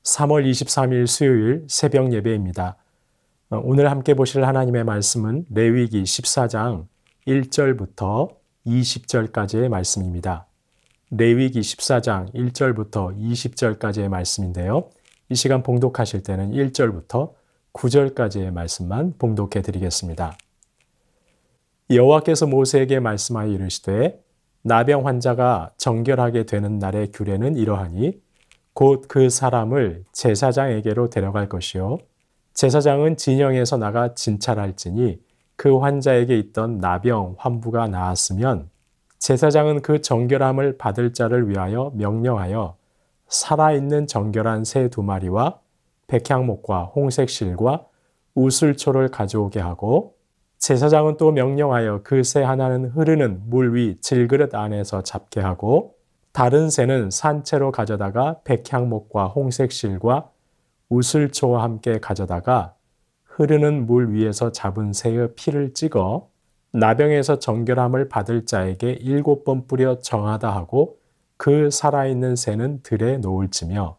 3월 23일 수요일 새벽 예배입니다. 오늘 함께 보실 하나님의 말씀은 레위기 14장 1절부터 20절까지의 말씀입니다. 레위기 14장 1절부터 20절까지의 말씀인데요. 이 시간 봉독하실 때는 1절부터 9절까지의 말씀만 봉독해 드리겠습니다. 여호와께서 모세에게 말씀하여 이르시되 나병 환자가 정결하게 되는 날의 규례는 이러하니 곧 그 사람을 제사장에게로 데려갈 것이요 제사장은 진영에서 나가 진찰할지니 그 환자에게 있던 나병 환부가 나았으면 제사장은 그 정결함을 받을 자를 위하여 명령하여 살아있는 정결한 새 2마리와 백향목과 홍색실과 우슬초를 가져오게 하고 제사장은 또 명령하여 그 새 하나는 흐르는 물 위 질그릇 안에서 잡게 하고 다른 새는 산채로 가져다가 백향목과 홍색실과 우슬초와 함께 가져다가 흐르는 물 위에서 잡은 새의 피를 찍어 나병에서 정결함을 받을 자에게 7번 뿌려 정하다 하고 그 살아있는 새는 들에 놓을지며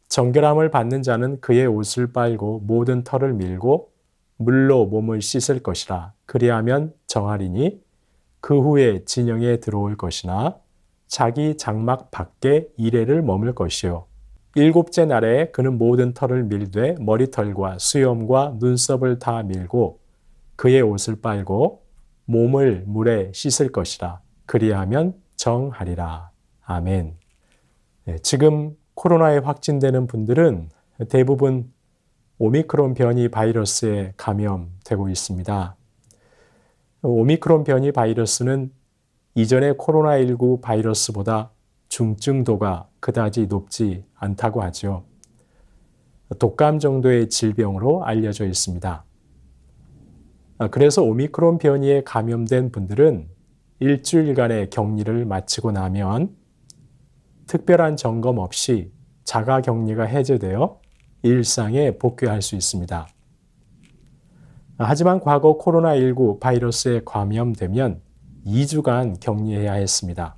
정결함을 받는 자는 그의 옷을 빨고 모든 털을 밀고 물로 몸을 씻을 것이라. 그리하면 정하리니 그 후에 진영에 들어올 것이나 자기 장막 밖에 이레를 머물 것이요 7째 날에 그는 모든 털을 밀되 머리털과 수염과 눈썹을 다 밀고 그의 옷을 빨고 몸을 물에 씻을 것이라. 그리하면 정하리라. 아멘. 지금 코로나에 확진되는 분들은 대부분 오미크론 변이 바이러스에 감염되고 있습니다. 오미크론 변이 바이러스는 이전의 코로나19 바이러스보다 중증도가 그다지 높지 않다고 하죠. 독감 정도의 질병으로 알려져 있습니다. 그래서 오미크론 변이에 감염된 분들은 일주일간의 격리를 마치고 나면 특별한 점검 없이 자가 격리가 해제되어 일상에 복귀할 수 있습니다. 하지만 과거 코로나19 바이러스에 감염되면 2주간 격리해야 했습니다.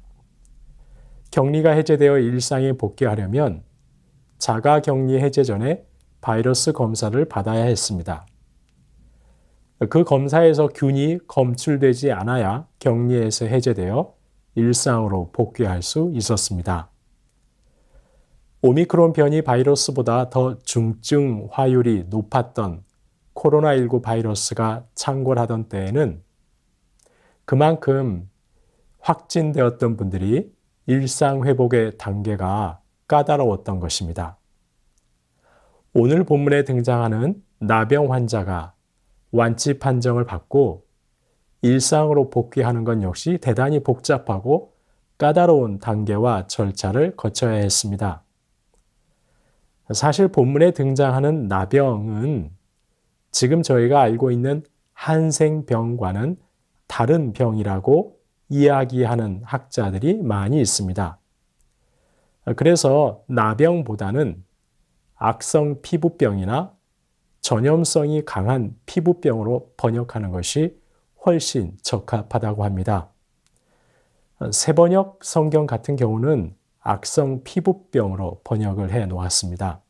격리가 해제되어 일상에 복귀하려면 자가 격리 해제 전에 바이러스 검사를 받아야 했습니다. 그 검사에서 균이 검출되지 않아야 격리에서 해제되어 일상으로 복귀할 수 있었습니다. 오미크론 변이 바이러스보다 더 중증 화율이 높았던 코로나19 바이러스가 창궐하던 때에는 그만큼 확진되었던 분들이 일상 회복의 단계가 까다로웠던 것입니다. 오늘 본문에 등장하는 나병 환자가 완치 판정을 받고 일상으로 복귀하는 건 역시 대단히 복잡하고 까다로운 단계와 절차를 거쳐야 했습니다. 사실 본문에 등장하는 나병은 지금 저희가 알고 있는 한생병과는 다른 병이라고 이야기하는 학자들이 많이 있습니다. 그래서 나병보다는 악성 피부병이나 전염성이 강한 피부병으로 번역하는 것이 훨씬 적합하다고 합니다. 새번역 성경 같은 경우는 악성 피부병으로 번역을 해 놓았습니다.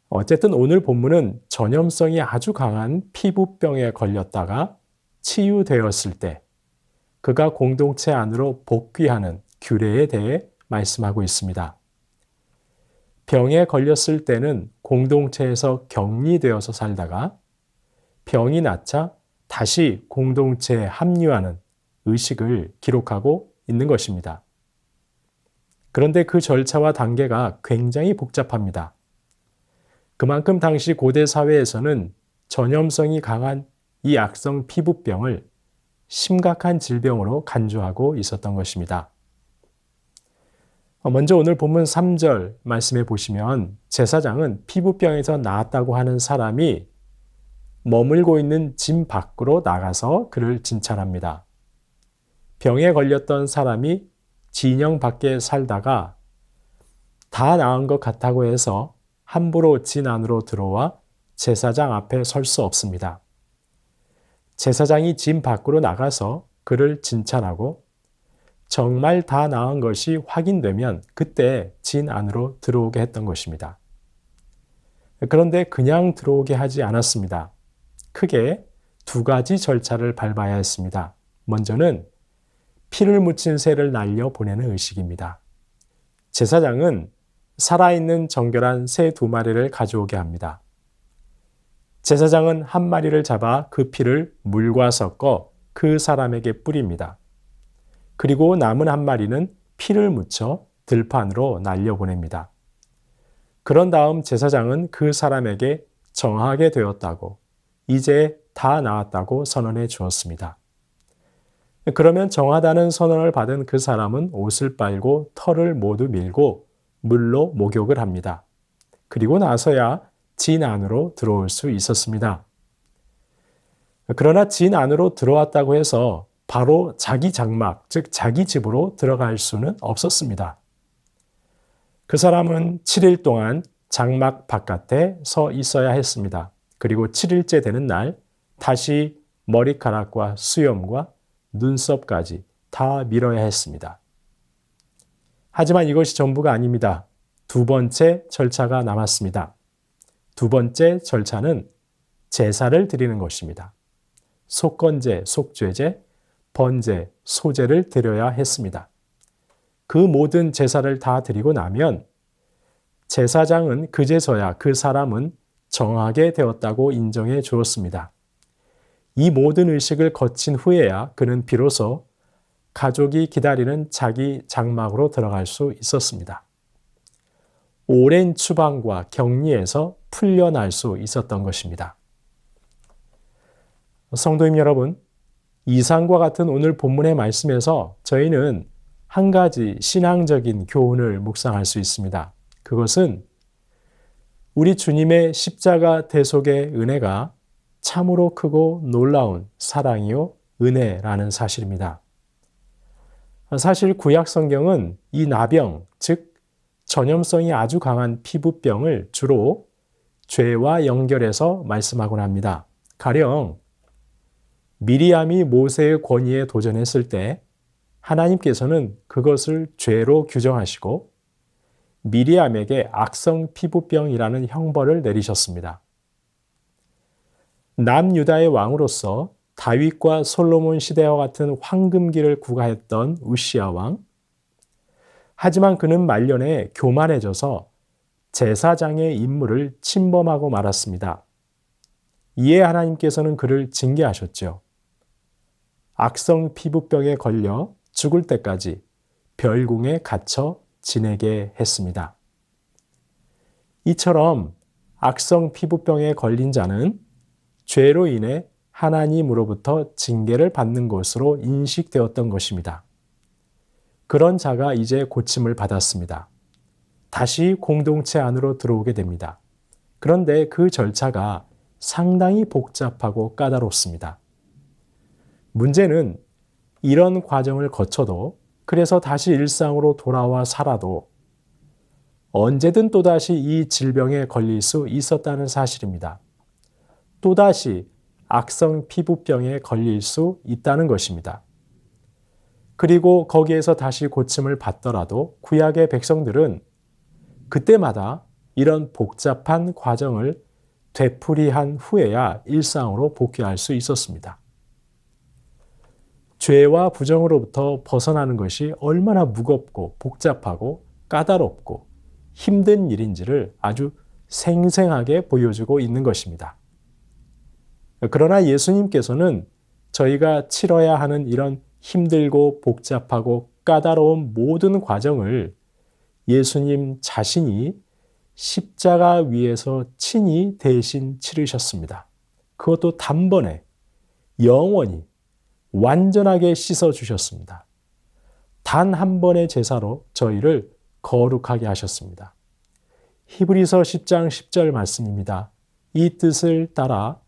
어쨌든 오늘 본문은 전염성이 아주 강한 피부병에 걸렸다가 치유되었을 때 그가 공동체 안으로 복귀하는 규례에 대해 말씀하고 있습니다. 병에 걸렸을 때는 공동체에서 격리되어서 살다가 병이 낫자 다시 공동체에 합류하는 의식을 기록하고 있는 것입니다. 그런데 그 절차와 단계가 굉장히 복잡합니다. 그만큼 당시 고대 사회에서는 전염성이 강한 이 악성 피부병을 심각한 질병으로 간주하고 있었던 것입니다. 먼저 오늘 본문 3절 말씀해 보시면 제사장은 피부병에서 나았다고 하는 사람이 머물고 있는 진 밖으로 나가서 그를 진찰합니다. 병에 걸렸던 사람이 진영 밖에 살다가 다 나은 것 같다고 해서 함부로 진 안으로 들어와 제사장 앞에 설 수 없습니다. 제사장이 진 밖으로 나가서 그를 진찰하고 정말 다 나은 것이 확인되면 그때 진 안으로 들어오게 했던 것입니다. 그런데 그냥 들어오게 하지 않았습니다. 크게 두 가지 절차를 밟아야 했습니다. 먼저는 피를 묻힌 새를 날려 보내는 의식입니다. 제사장은 살아있는 정결한 새 2마리를 가져오게 합니다. 제사장은 한 마리를 잡아 그 피를 물과 섞어 그 사람에게 뿌립니다. 그리고 남은 한 마리는 피를 묻혀 들판으로 날려보냅니다. 그런 다음 제사장은 그 사람에게 정하게 되었다고, 이제 다 나았다고 선언해 주었습니다. 그러면 정하다는 선언을 받은 그 사람은 옷을 빨고 털을 모두 밀고 물로 목욕을 합니다. 그리고 나서야 진 안으로 들어올 수 있었습니다. 그러나 진 안으로 들어왔다고 해서 바로 자기 장막, 즉 자기 집으로 들어갈 수는 없었습니다. 그 사람은 7일 동안 장막 바깥에 서 있어야 했습니다. 그리고 7일째 되는 날 다시 머리카락과 수염과 눈썹까지 다 밀어야 했습니다. 하지만 이것이 전부가 아닙니다. 2번째 절차가 남았습니다. 2번째 절차는 제사를 드리는 것입니다. 속건제, 속죄제, 번제, 소제를 드려야 했습니다. 그 모든 제사를 다 드리고 나면 제사장은 그제서야 그 사람은 정하게 되었다고 인정해 주었습니다. 이 모든 의식을 거친 후에야 그는 비로소 가족이 기다리는 자기 장막으로 들어갈 수 있었습니다. 오랜 추방과 격리에서 풀려날 수 있었던 것입니다. 성도님 여러분, 이상과 같은 오늘 본문의 말씀에서 저희는 한 가지 신앙적인 교훈을 묵상할 수 있습니다. 그것은 우리 주님의 십자가 대속의 은혜가 참으로 크고 놀라운 사랑이요 은혜라는 사실입니다. 사실 구약 성경은 이 나병, 즉 전염성이 아주 강한 피부병을 주로 죄와 연결해서 말씀하곤 합니다. 가령 미리암이 모세의 권위에 도전했을 때 하나님께서는 그것을 죄로 규정하시고 미리암에게 악성 피부병이라는 형벌을 내리셨습니다. 남유다의 왕으로서 다윗과 솔로몬 시대와 같은 황금기를 구가했던 우시야 왕. 하지만 그는 말년에 교만해져서 제사장의 임무를 침범하고 말았습니다. 이에 하나님께서는 그를 징계하셨죠. 악성 피부병에 걸려 죽을 때까지 별궁에 갇혀 지내게 했습니다. 이처럼 악성 피부병에 걸린 자는 죄로 인해 하나님으로부터 징계를 받는 것으로 인식되었던 것입니다. 그런 자가 이제 고침을 받았습니다. 다시 공동체 안으로 들어오게 됩니다. 그런데 그 절차가 상당히 복잡하고 까다롭습니다. 문제는 이런 과정을 거쳐도, 그래서 다시 일상으로 돌아와 살아도 언제든 또다시 이 질병에 걸릴 수 있었다는 사실입니다. 또다시 악성 피부병에 걸릴 수 있다는 것입니다. 그리고 거기에서 다시 고침을 받더라도 구약의 백성들은 그때마다 이런 복잡한 과정을 되풀이한 후에야 일상으로 복귀할 수 있었습니다. 죄와 부정으로부터 벗어나는 것이 얼마나 무겁고 복잡하고 까다롭고 힘든 일인지를 아주 생생하게 보여주고 있는 것입니다. 그러나 예수님께서는 저희가 치러야 하는 이런 힘들고 복잡하고 까다로운 모든 과정을 예수님 자신이 십자가 위에서 친히 대신 치르셨습니다. 그것도 단번에 영원히 완전하게 씻어주셨습니다. 단 한 번의 제사로 저희를 거룩하게 하셨습니다. 히브리서 10장 10절 말씀입니다. 이 뜻을 따라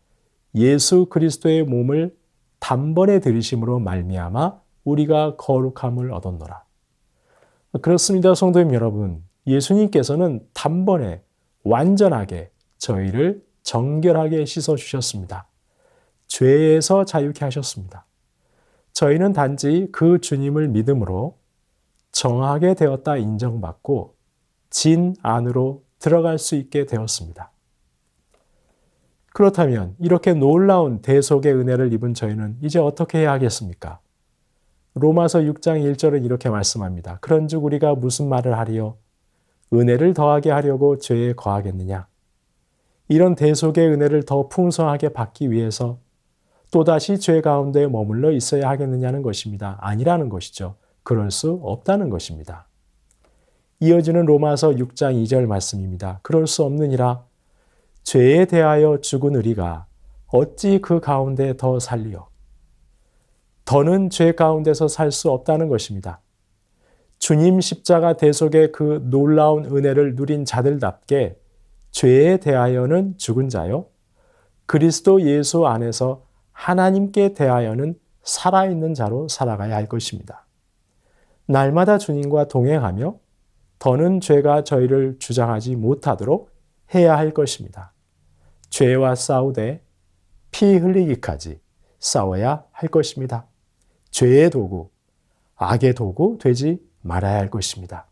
예수 그리스도의 몸을 단번에 들이심으로 말미암아 우리가 거룩함을 얻었노라. 그렇습니다, 성도님 여러분. 예수님께서는 단번에 완전하게 저희를 정결하게 씻어주셨습니다. 죄에서 자유케 하셨습니다. 저희는 단지 그 주님을 믿음으로 정하게 되었다 인정받고 진 안으로 들어갈 수 있게 되었습니다. 그렇다면 이렇게 놀라운 대속의 은혜를 입은 저희는 이제 어떻게 해야 하겠습니까? 로마서 6장 1절은 이렇게 말씀합니다. 그런즉 우리가 무슨 말을 하리요? 은혜를 더하게 하려고 죄에 거하겠느냐? 이런 대속의 은혜를 더 풍성하게 받기 위해서 또다시 죄 가운데 머물러 있어야 하겠느냐는 것입니다. 아니라는 것이죠. 그럴 수 없다는 것입니다. 이어지는 로마서 6장 2절 말씀입니다. 그럴 수 없느니라. 죄에 대하여 죽은 우리가 어찌 그 가운데 더 살리요? 더는 죄 가운데서 살 수 없다는 것입니다. 주님 십자가 대속의 그 놀라운 은혜를 누린 자들답게 죄에 대하여는 죽은 자요. 그리스도 예수 안에서 하나님께 대하여는 살아있는 자로 살아가야 할 것입니다. 날마다 주님과 동행하며 더는 죄가 저희를 주장하지 못하도록 해야 할 것입니다. 죄와 싸우되 피 흘리기까지 싸워야 할 것입니다. 죄의 도구, 악의 도구 되지 말아야 할 것입니다.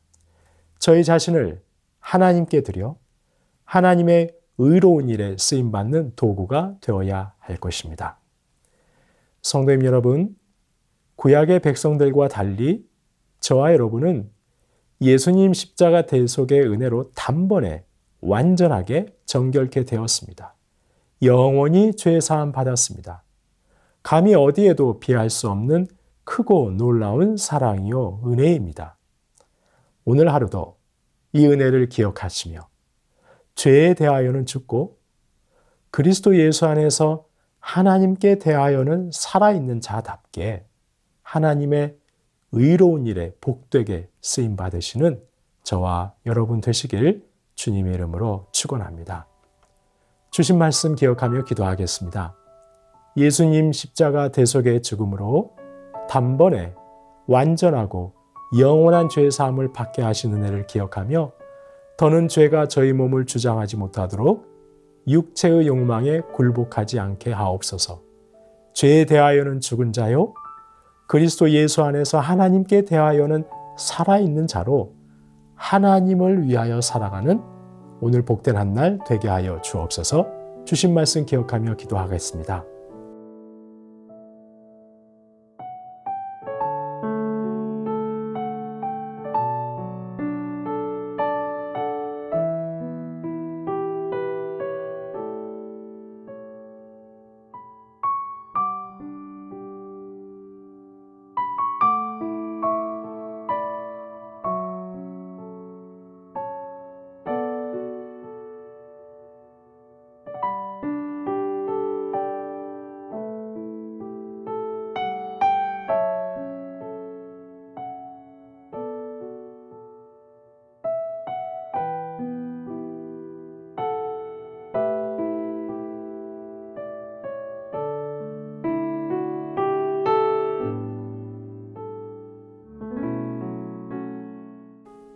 저희 자신을 하나님께 드려 하나님의 의로운 일에 쓰임받는 도구가 되어야 할 것입니다. 성도님 여러분, 구약의 백성들과 달리 저와 여러분은 예수님 십자가 대속의 은혜로 단번에 완전하게 정결케 되었습니다. 영원히 죄사함 받았습니다. 감히 어디에도 비할 수 없는 크고 놀라운 사랑이요 은혜입니다. 오늘 하루도 이 은혜를 기억하시며 죄에 대하여는 죽고 그리스도 예수 안에서 하나님께 대하여는 살아있는 자답게 하나님의 의로운 일에 복되게 쓰임받으시는 저와 여러분 되시길 주님의 이름으로 축원합니다. 주신 말씀 기억하며 기도하겠습니다. 예수님 십자가 대속의 죽음으로 단번에 완전하고 영원한 죄사함을 받게 하신 은혜를 기억하며 더는 죄가 저희 몸을 주장하지 못하도록 육체의 욕망에 굴복하지 않게 하옵소서. 죄에 대하여는 죽은 자요 그리스도 예수 안에서 하나님께 대하여는 살아있는 자로 하나님을 위하여 살아가는 오늘 복된 한 날 되게 하여 주옵소서. 주신 말씀 기억하며 기도하겠습니다.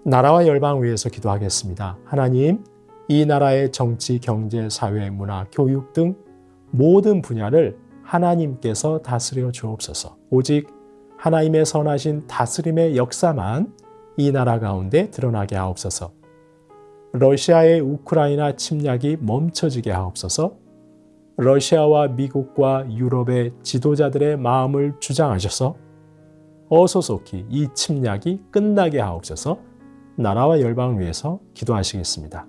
나라와 열방 위해서 기도하겠습니다. 하나님, 이 나라의 정치, 경제, 사회, 문화, 교육 등 모든 분야를 하나님께서 다스려 주옵소서. 오직 하나님의 선하신 다스림의 역사만 이 나라 가운데 드러나게 하옵소서. 러시아의 우크라이나 침략이 멈춰지게 하옵소서. 러시아와 미국과 유럽의 지도자들의 마음을 주장하셔서 어소속히 이 침략이 끝나게 하옵소서. 나라와 열방을 위해서 기도하시겠습니다.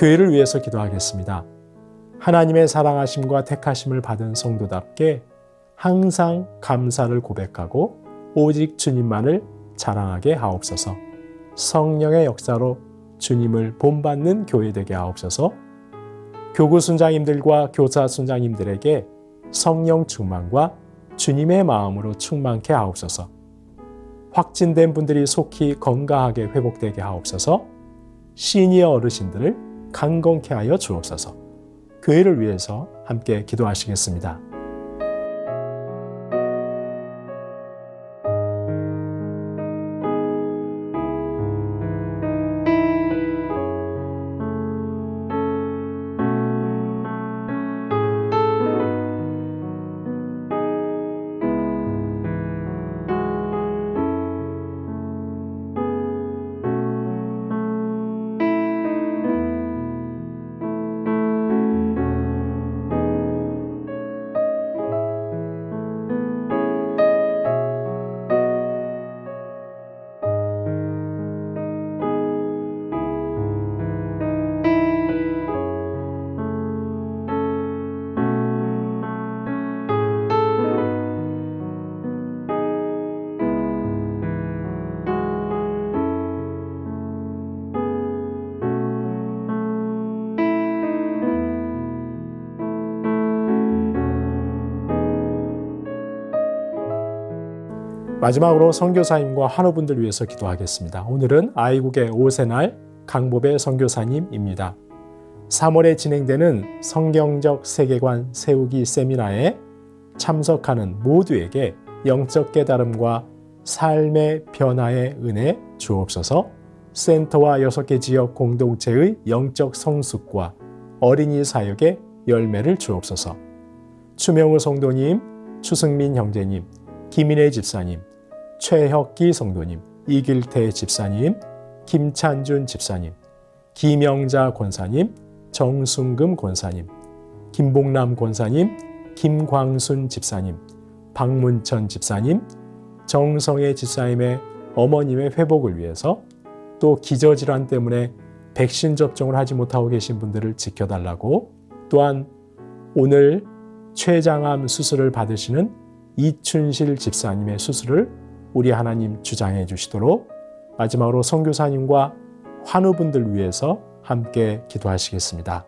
교회를 위해서 기도하겠습니다. 하나님의 사랑하심과 택하심을 받은 성도답게 항상 감사를 고백하고 오직 주님만을 자랑하게 하옵소서. 성령의 역사로 주님을 본받는 교회 되게 하옵소서. 교구 순장님들과 교사 순장님들에게 성령 충만과 주님의 마음으로 충만케 하옵소서. 확진된 분들이 속히 건강하게 회복되게 하옵소서. 시니어 어르신들을 강건케 하여 주옵소서. 교회를 위해서 함께 기도하시겠습니다. 마지막으로 선교사님과 환우분들 위해서 기도하겠습니다. 오늘은 아이국의 5세날 강보배 선교사님입니다. 3월에 진행되는 성경적 세계관 세우기 세미나에 참석하는 모두에게 영적 깨달음과 삶의 변화의 은혜 주옵소서. 센터와 6개 지역 공동체의 영적 성숙과 어린이 사역의 열매를 주옵소서. 추명우 성도님, 추승민 형제님, 김인혜 집사님, 최혁기 성도님, 이길태 집사님, 김찬준 집사님, 김영자 권사님, 정순금 권사님, 김봉남 권사님, 김광순 집사님, 박문천 집사님, 정성애 집사님의 어머님의 회복을 위해서, 또 기저질환 때문에 백신 접종을 하지 못하고 계신 분들을 지켜달라고, 또한 오늘 췌장암 수술을 받으시는 이춘실 집사님의 수술을 우리 하나님 주장해 주시도록, 마지막으로 선교사님과 환우분들 위해서 함께 기도하시겠습니다.